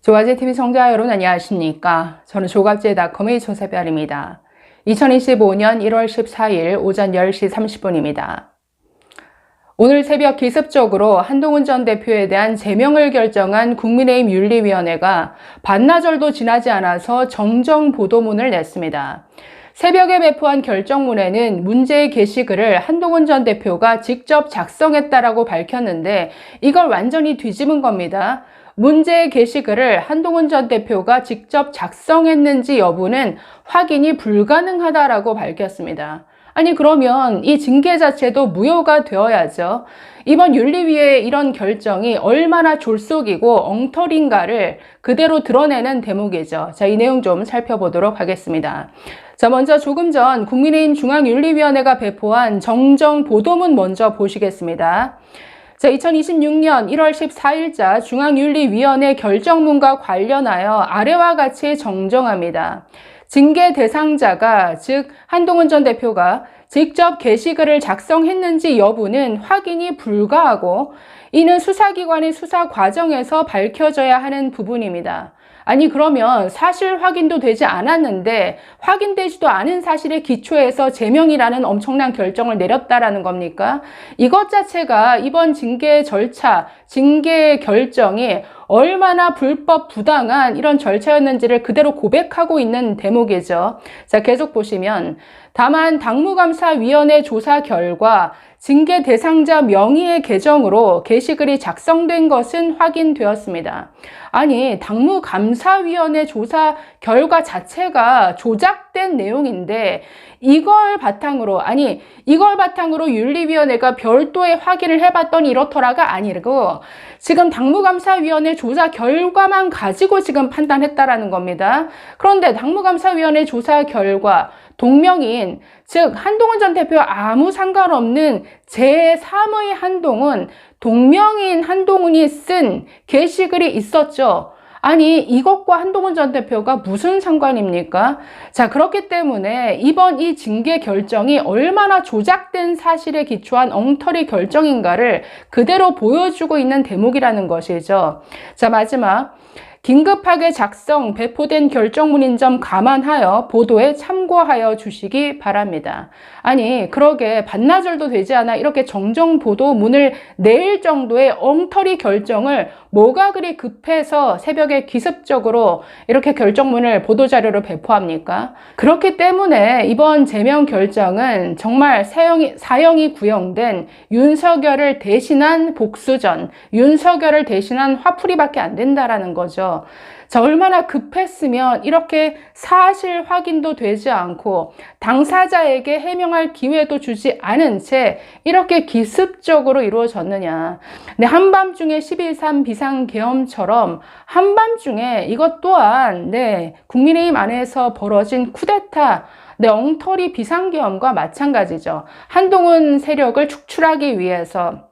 조갑제TV 시청자 여러분 안녕하십니까? 저는 조갑제닷컴의 조세별입니다. 2025년 1월 14일 오전 10시 30분입니다. 오늘 새벽 기습적으로 한동훈 전 대표에 대한 제명을 결정한 국민의힘 윤리위원회가 반나절도 지나지 않아서 정정 보도문을 냈습니다. 새벽에 배포한 결정문에는 문제의 게시글을 한동훈 전 대표가 직접 작성했다라고 밝혔는데 이걸 완전히 뒤집은 겁니다. 문제의 게시글을 한동훈 전 대표가 직접 작성했는지 여부는 확인이 불가능하다라고 밝혔습니다. 아니 그러면 이 징계 자체도 무효가 되어야죠. 이번 윤리위의 이런 결정이 얼마나 졸속이고 엉터리인가를 그대로 드러내는 대목이죠. 자, 이 내용 좀 살펴보도록 하겠습니다. 자, 먼저 조금 전 국민의힘 중앙윤리위원회가 배포한 정정 보도문 먼저 보시겠습니다. 자, 2026년 1월 14일자 중앙윤리위원회 결정문과 관련하여 아래와 같이 정정합니다. 징계 대상자가 즉 한동훈 전 대표가 직접 게시글을 작성했는지 여부는 확인이 불가하고 이는 수사기관의 수사 과정에서 밝혀져야 하는 부분입니다. 아니 그러면 사실 확인도 되지 않았는데 확인되지도 않은 사실에 기초해서 제명이라는 엄청난 결정을 내렸다라는 겁니까? 이것 자체가 이번 징계 절차, 징계 결정이 얼마나 불법 부당한 이런 절차였는지를 그대로 고백하고 있는 대목이죠. 자, 계속 보시면 다만 당무감사위원회 조사 결과 징계 대상자 명의의 계정으로 게시글이 작성된 것은 확인되었습니다. 아니 당무감사위원회 조사 결과 자체가 조작된 내용인데 이걸 바탕으로 윤리위원회가 별도의 확인을 해봤더니 이렇더라가 아니고 지금 당무감사위원회 조사 결과만 가지고 지금 판단했다라는 겁니다. 그런데 당무감사위원회 조사 결과 동명이인 즉 한동훈 전 대표와 아무 상관없는 제3의 한동훈, 동명이인 한동훈이 쓴 게시글이 있었죠. 아니 이것과 한동훈 전 대표가 무슨 상관입니까? 자, 그렇기 때문에 이번 이 징계 결정이 얼마나 조작된 사실에 기초한 엉터리 결정인가를 그대로 보여주고 있는 대목이라는 것이죠. 자, 마지막 긴급하게 작성, 배포된 결정문인 점 감안하여 보도에 참고하여 주시기 바랍니다. 아니 그러게 반나절도 되지 않아 이렇게 정정 보도문을 낼 정도의 엉터리 결정을 뭐가 그리 급해서 새벽에 기습적으로 이렇게 결정문을 보도자료로 배포합니까? 그렇기 때문에 이번 제명 결정은 정말 사형이 구형된 윤석열을 대신한 복수전, 윤석열을 대신한 화풀이밖에 안 된다라는 거죠. 자, 얼마나 급했으면 이렇게 사실 확인도 되지 않고 당사자에게 해명할 기회도 주지 않은 채 이렇게 기습적으로 이루어졌느냐. 근데 한밤중에 11.3 비상계엄처럼 한밤중에 이것 또한 국민의힘 안에서 벌어진 쿠데타, 엉터리 비상계엄과 마찬가지죠. 한동훈 세력을 축출하기 위해서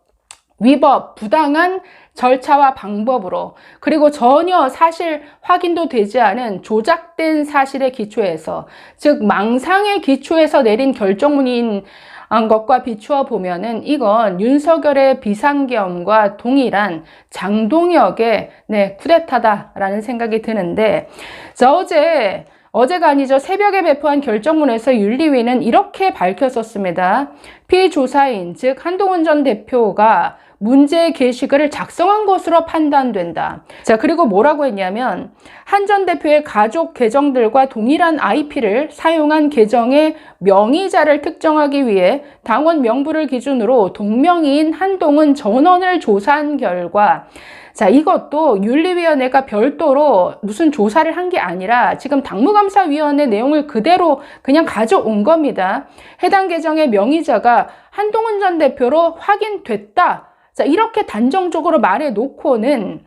위법, 부당한 절차와 방법으로 그리고 전혀 사실 확인도 되지 않은 조작된 사실에 기초해서 즉 망상에 기초해서 내린 결정문인 것과 비추어 보면은 이건 윤석열의 비상계엄과 동일한 장동혁의 쿠데타다라는 생각이 드는데 자, 어제가 아니죠. 새벽에 배포한 결정문에서 윤리위는 이렇게 밝혔었습니다. 피조사인 즉 한동훈 전 대표가 문제의 게시글을 작성한 것으로 판단된다. 자, 그리고 뭐라고 했냐면 한 전 대표의 가족 계정들과 동일한 IP를 사용한 계정의 명의자를 특정하기 위해 당원 명부를 기준으로 동명이인 한동훈 전원을 조사한 결과 자, 이것도 윤리위원회가 별도로 무슨 조사를 한 게 아니라 지금 당무감사위원회 내용을 그대로 그냥 가져온 겁니다. 해당 계정의 명의자가 한동훈 전 대표로 확인됐다. 자, 이렇게 단정적으로 말해놓고는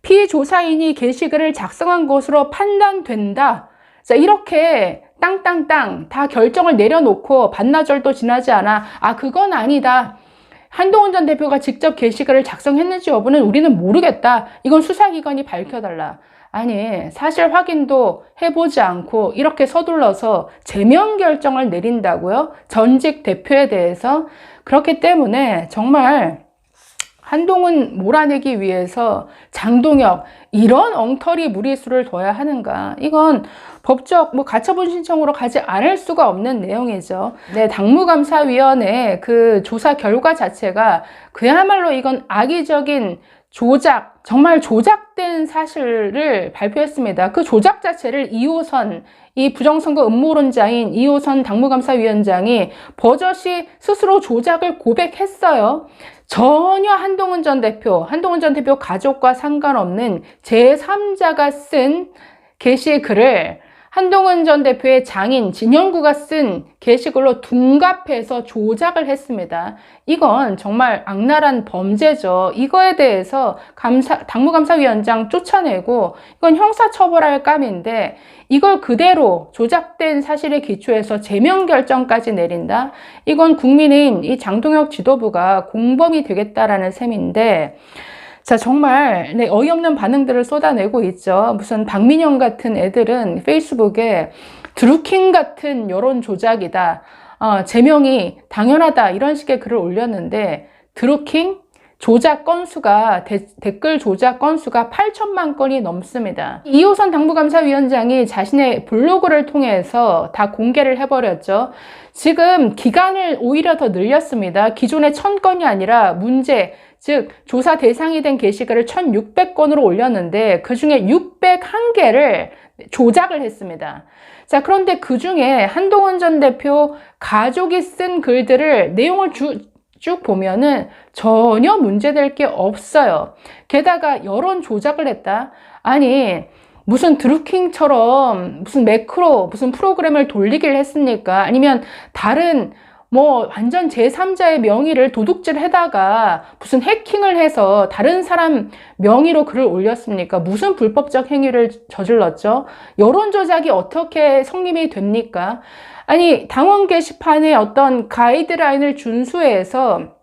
피조사인이 게시글을 작성한 것으로 판단된다. 자, 이렇게 땅땅땅 다 결정을 내려놓고 반나절도 지나지 않아 그건 아니다. 한동훈 전 대표가 직접 게시글을 작성했는지 여부는 우리는 모르겠다. 이건 수사기관이 밝혀달라. 아니 사실 확인도 해보지 않고 이렇게 서둘러서 제명 결정을 내린다고요? 전직 대표에 대해서. 그렇기 때문에 정말 한동훈 몰아내기 위해서 장동혁 이런 엉터리 무리수를 둬야 하는가? 이건 법적 가처분 신청으로 가지 않을 수가 없는 내용이죠. 네, 당무감사위원회 그 조사 결과 자체가 그야말로 이건 악의적인 조작, 정말 조작된 사실을 발표했습니다. 그 조작 자체를 이호선, 이 부정선거 음모론자인 이호선 당무감사위원장이 버젓이 스스로 조작을 고백했어요. 전혀 한동훈 전 대표 가족과 상관없는 제3자가 쓴 게시글을 한동훈 전 대표의 장인 진영구가 쓴 게시글로 둔갑해서 조작을 했습니다. 이건 정말 악랄한 범죄죠. 이거에 대해서 당무감사위원장 쫓아내고 이건 형사처벌할 감인데 이걸 그대로 조작된 사실에 기초해서 제명 결정까지 내린다? 이건 국민의힘 이 장동혁 지도부가 공범이 되겠다라는 셈인데 자, 정말 어이없는 반응들을 쏟아내고 있죠. 무슨 박민영 같은 애들은 페이스북에 드루킹 같은 여론 조작이다. 제명이 당연하다. 이런 식의 글을 올렸는데 드루킹? 조작 건수가 댓글 조작 건수가 8천만 건이 넘습니다. 이호선 당무감사위원장이 자신의 블로그를 통해서 다 공개를 해버렸죠. 지금 기간을 오히려 더 늘렸습니다. 기존의 1000건이 아니라 문제, 즉 조사 대상이 된 게시글을 1600건으로 올렸는데 그중에 601개를 조작을 했습니다. 자, 그런데 그중에 한동훈 전 대표 가족이 쓴 글들을 내용을 쭉 보면은 전혀 문제될 게 없어요. 게다가 여론 조작을 했다? 아니, 무슨 드루킹처럼 무슨 매크로, 무슨 프로그램을 돌리기를 했습니까? 아니면 다른 완전 제3자의 명의를 도둑질 해다가 무슨 해킹을 해서 다른 사람 명의로 글을 올렸습니까? 무슨 불법적 행위를 저질렀죠? 여론 조작이 어떻게 성립이 됩니까? 아니, 당원 게시판에 어떤 가이드라인을 준수해서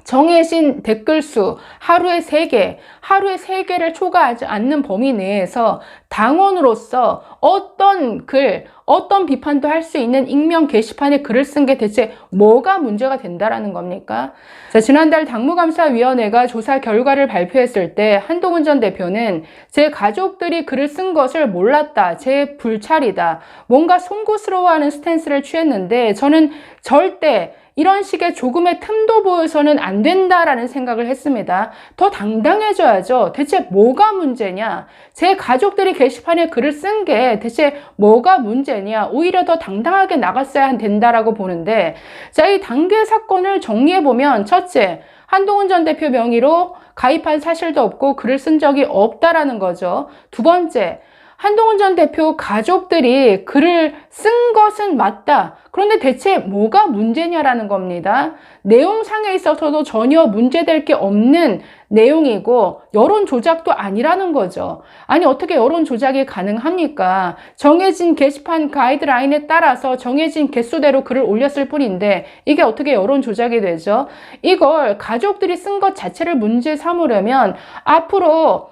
정해진 댓글 수 하루에 3개를 초과하지 않는 범위 내에서 당원으로서 어떤 글, 어떤 비판도 할 수 있는 익명 게시판에 글을 쓴 게 대체 뭐가 문제가 된다라는 겁니까? 자, 지난달 당무감사위원회가 조사 결과를 발표했을 때 한동훈 전 대표는 제 가족들이 글을 쓴 것을 몰랐다, 제 불찰이다, 뭔가 송구스러워하는 스탠스를 취했는데 저는 절대 이런 식의 조금의 틈도 보여서는 안 된다라는 생각을 했습니다. 더 당당해져야죠. 대체 뭐가 문제냐? 제 가족들이 게시판에 글을 쓴 게 대체 뭐가 문제냐? 오히려 더 당당하게 나갔어야 된다라고 보는데, 자, 이 단계 사건을 정리해보면, 첫째, 한동훈 전 대표 명의로 가입한 사실도 없고 글을 쓴 적이 없다라는 거죠. 두 번째, 한동훈 전 대표 가족들이 글을 쓴 것은 맞다. 그런데 대체 뭐가 문제냐라는 겁니다. 내용상에 있어서도 전혀 문제될 게 없는 내용이고 여론 조작도 아니라는 거죠. 아니, 어떻게 여론 조작이 가능합니까? 정해진 게시판 가이드라인에 따라서 정해진 개수대로 글을 올렸을 뿐인데 이게 어떻게 여론 조작이 되죠? 이걸 가족들이 쓴 것 자체를 문제 삼으려면 앞으로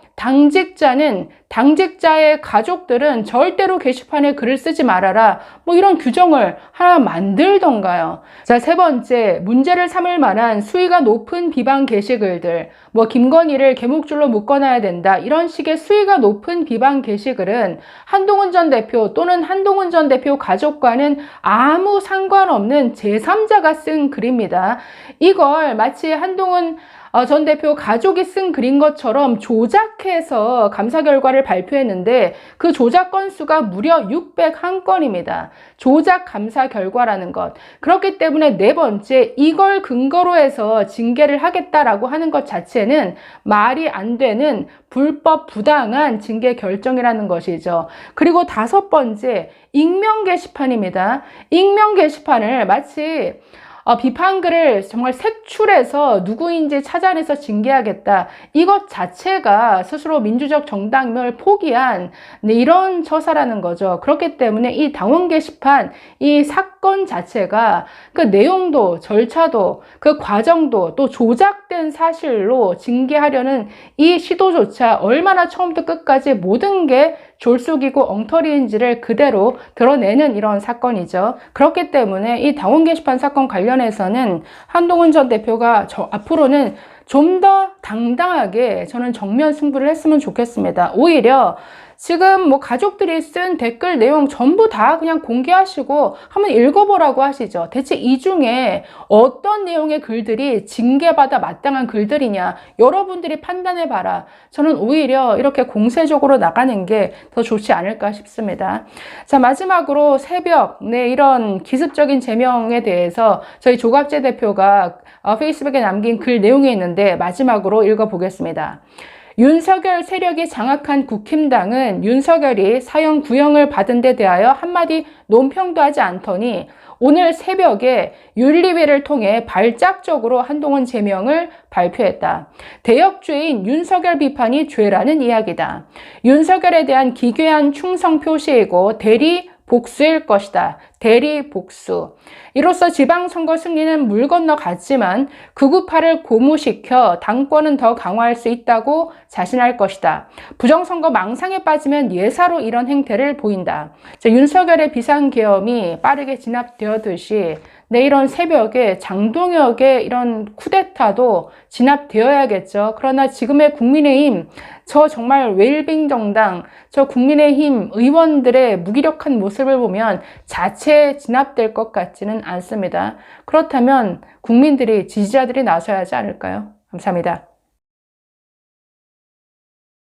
당직자의 가족들은 절대로 게시판에 글을 쓰지 말아라. 이런 규정을 하나 만들던가요. 자, 세 번째, 문제를 삼을 만한 수위가 높은 비방 게시글들. 김건희를 개목줄로 묶어놔야 된다. 이런 식의 수위가 높은 비방 게시글은 한동훈 전 대표 또는 한동훈 전 대표 가족과는 아무 상관없는 제3자가 쓴 글입니다. 이걸 마치 한동훈 전 대표 가족이 쓴 글인 것처럼 조작해서 감사 결과를 발표했는데 그 조작 건수가 무려 601건입니다. 조작 감사 결과라는 것. 그렇기 때문에 네 번째, 이걸 근거로 해서 징계를 하겠다라고 하는 것 자체는 말이 안 되는 불법 부당한 징계 결정이라는 것이죠. 그리고 다섯 번째, 익명 게시판입니다. 익명 게시판을 마치 비판글을 정말 색출해서 누구인지 찾아내서 징계하겠다. 이것 자체가 스스로 민주적 정당임을 포기한 이런 처사라는 거죠. 그렇기 때문에 이 당원 게시판, 이 사건 자체가 그 내용도 절차도 그 과정도 또 조작된 사실로 징계하려는 이 시도조차 얼마나 처음부터 끝까지 모든 게 졸속이고 엉터리인지를 그대로 드러내는 이런 사건이죠. 그렇기 때문에 이 당원 게시판 사건 관련해서는 한동훈 전 대표가 앞으로는 좀 더 당당하게 저는 정면 승부를 했으면 좋겠습니다. 오히려 지금 뭐 가족들이 쓴 댓글 내용 전부 다 그냥 공개하시고 한번 읽어보라고 하시죠. 대체 이 중에 어떤 내용의 글들이 징계받아 마땅한 글들이냐, 여러분들이 판단해봐라. 저는 오히려 이렇게 공세적으로 나가는 게 더 좋지 않을까 싶습니다. 자, 마지막으로 새벽, 네, 이런 기습적인 제명에 대해서 저희 조갑재 대표가 페이스북에 남긴 글 내용이 있는데 마지막으로 읽어보겠습니다. 윤석열 세력이 장악한 국힘당은 윤석열이 사형 구형을 받은 데 대하여 한마디 논평도 하지 않더니 오늘 새벽에 윤리위를 통해 발작적으로 한동훈 제명을 발표했다. 대역죄인 윤석열 비판이 죄라는 이야기다. 윤석열에 대한 기괴한 충성 표시이고 대리 복수일 것이다. 대리 복수. 이로써 지방선거 승리는 물 건너 갔지만 극우파를 고무시켜 당권은 더 강화할 수 있다고 자신할 것이다. 부정선거 망상에 빠지면 예사로 이런 행태를 보인다. 자, 윤석열의 비상계엄이 빠르게 진압되었듯이 이런 새벽에 장동혁의 이런 쿠데타도 진압되어야겠죠. 그러나 지금의 국민의힘, 저 정말 웰빙 정당, 저 국민의힘 의원들의 무기력한 모습을 보면 자체 진압될 것 같지는 않습니다. 그렇다면 국민들이, 지지자들이 나서야 하지 않을까요? 감사합니다.